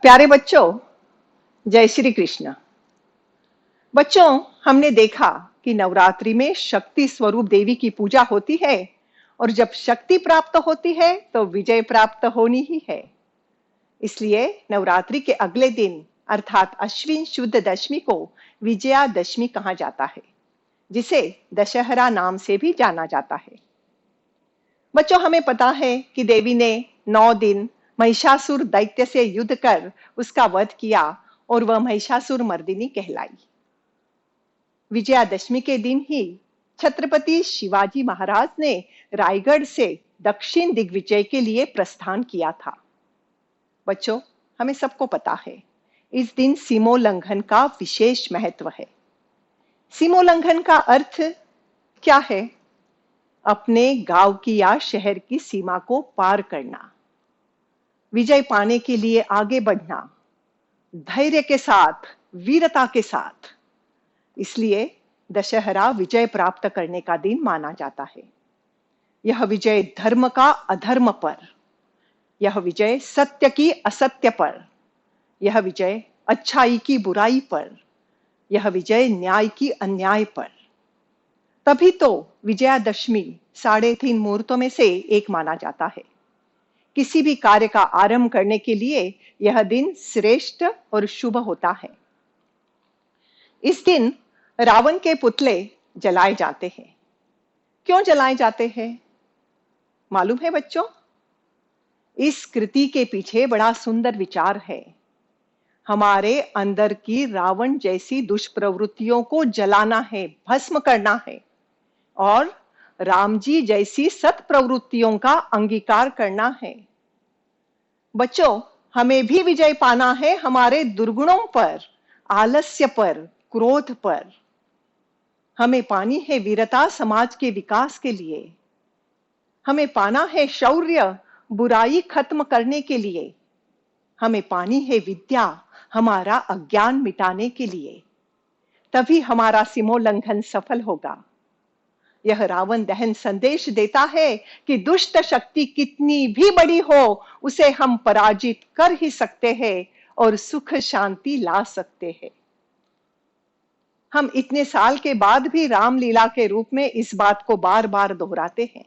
प्यारे बच्चों, जय श्री कृष्ण। बच्चों, हमने देखा कि नवरात्रि में शक्ति स्वरूप देवी की पूजा होती है और जब शक्ति प्राप्त होती है तो विजय प्राप्त होनी ही है। इसलिए नवरात्रि के अगले दिन अर्थात अश्विन शुद्ध दशमी को विजयादशमी कहा जाता है, जिसे दशहरा नाम से भी जाना जाता है। बच्चों, हमें पता है कि देवी ने 9 दिन महिषासुर दैत्य से युद्ध कर उसका वध किया और वह महिषासुर मर्दिनी कहलाई। विजयादशमी के दिन ही छत्रपति शिवाजी महाराज ने रायगढ़ से दक्षिण दिग्विजय के लिए प्रस्थान किया था। बच्चों, हमें सबको पता है इस दिन सीमोल्लंघन का विशेष महत्व है। सीमोल्लंघन का अर्थ क्या है? अपने गांव की या शहर की सीमा को पार करना, विजय पाने के लिए आगे बढ़ना, धैर्य के साथ, वीरता के साथ। इसलिए दशहरा विजय प्राप्त करने का दिन माना जाता है। यह विजय धर्म का अधर्म पर, यह विजय सत्य की असत्य पर, यह विजय अच्छाई की बुराई पर, यह विजय न्याय की अन्याय पर। तभी तो विजयादशमी 3.5 मुहूर्तों में से एक माना जाता है। किसी भी कार्य का आरंभ करने के लिए यह दिन श्रेष्ठ और शुभ होता है। इस दिन रावण के पुतले जलाए जाते हैं। क्यों जलाए जाते हैं मालूम है बच्चों? इस कृति के पीछे बड़ा सुंदर विचार है। हमारे अंदर की रावण जैसी दुष्प्रवृत्तियों को जलाना है, भस्म करना है और राम जी जैसी सत प्रवृत्तियों का अंगीकार करना है। बच्चों, हमें भी विजय पाना है हमारे दुर्गुणों पर, आलस्य पर, क्रोध पर। हमें पानी है वीरता समाज के विकास के लिए। हमें पाना है शौर्य बुराई खत्म करने के लिए। हमें पानी है विद्या हमारा अज्ञान मिटाने के लिए। तभी हमारा सीमोल्लंघन सफल होगा। यह रावण दहन संदेश देता है कि दुष्ट शक्ति कितनी भी बड़ी हो, उसे हम पराजित कर ही सकते हैं और सुख शांति ला सकते हैं। हम इतने साल के बाद भी रामलीला के रूप में इस बात को बार बार दोहराते हैं।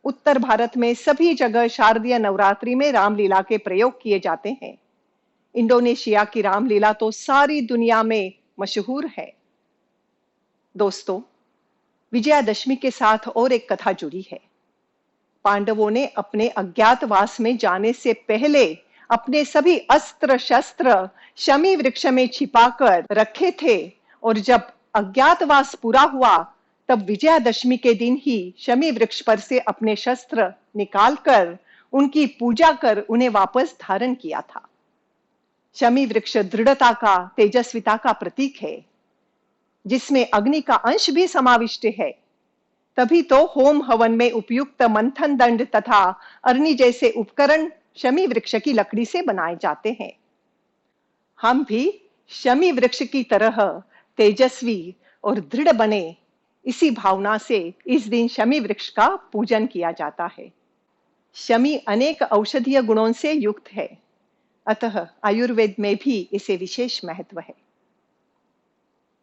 उत्तर भारत में सभी जगह शारदीय नवरात्रि में रामलीला के प्रयोग किए जाते हैं। इंडोनेशिया की रामलीला तो सारी दुनिया में मशहूर है। दोस्तों, विजयादशमी के साथ और एक कथा जुड़ी है। पांडवों ने अपने अज्ञातवास में जाने से पहले अपने सभी अस्त्र शस्त्र शमी वृक्ष में छिपाकर रखे थे और जब अज्ञातवास पूरा हुआ तब विजयादशमी के दिन ही शमी वृक्ष पर से अपने शस्त्र निकालकर उनकी पूजा कर उन्हें वापस धारण किया था। शमी वृक्ष दृढ़ता का, तेजस्विता का प्रतीक है, जिसमें अग्नि का अंश भी समाविष्ट है। तभी तो होम हवन में उपयुक्त मंथन दंड तथा अग्नि जैसे उपकरण शमी वृक्ष की लकड़ी से बनाए जाते हैं। हम भी शमी वृक्ष की तरह तेजस्वी और दृढ़ बने, इसी भावना से इस दिन शमी वृक्ष का पूजन किया जाता है। शमी अनेक औषधीय गुणों से युक्त है, अतः आयुर्वेद में भी इसे विशेष महत्व है।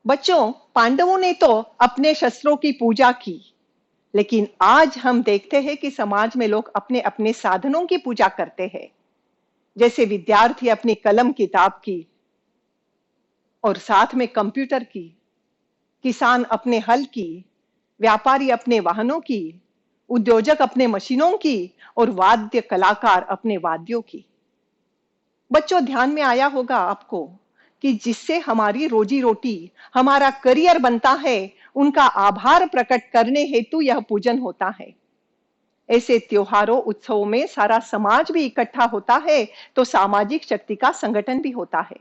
बच्चों, पांडवों ने तो अपने शस्त्रों की पूजा की, लेकिन आज हम देखते हैं कि समाज में लोग अपने अपने साधनों की पूजा करते हैं। जैसे विद्यार्थी अपनी कलम किताब की और साथ में कंप्यूटर की, किसान अपने हल की, व्यापारी अपने वाहनों की, उद्योजक अपने मशीनों की और वाद्य कलाकार अपने वाद्यों की। बच्चों, ध्यान में आया होगा आपको कि जिससे हमारी रोजी रोटी, हमारा करियर बनता है, उनका आभार प्रकट करने हेतु यह पूजन होता है। ऐसे त्योहारों उत्सवों में सारा समाज भी इकट्ठा होता है तो सामाजिक शक्ति का संगठन भी होता है।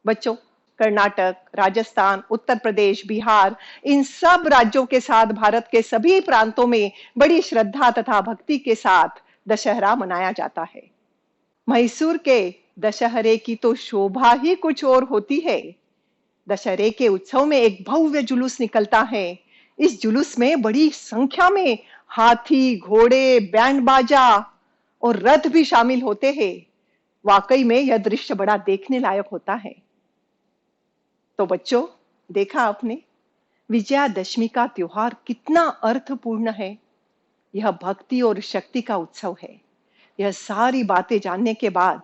बच्चों, कर्नाटक, राजस्थान, उत्तर प्रदेश, बिहार, इन सब राज्यों के साथ भारत के सभी प्रांतों में बड़ी श्रद्धा तथा भक्ति के साथ दशहरा मनाया जाता है। मैसूर के दशहरे की तो शोभा ही कुछ और होती है। दशहरे के उत्सव में एक भव्य जुलूस निकलता है। इस जुलूस में बड़ी संख्या में हाथी, घोड़े, बैंड बाजा और रथ भी शामिल होते हैं। वाकई में यह दृश्य बड़ा देखने लायक होता है। तो बच्चों, देखा आपने, विजयादशमी का त्योहार कितना अर्थपूर्ण है। यह भक्ति और शक्ति का उत्सव है। यह सारी बातें जानने के बाद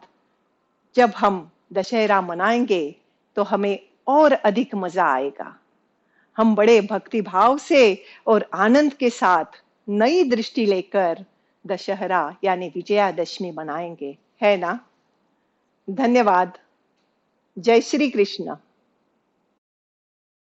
जब हम दशहरा मनाएंगे तो हमें और अधिक मजा आएगा। हम बड़े भक्ति भाव से और आनंद के साथ नई दृष्टि लेकर दशहरा यानी विजयादशमी मनाएंगे, है ना? धन्यवाद। जय श्री कृष्ण।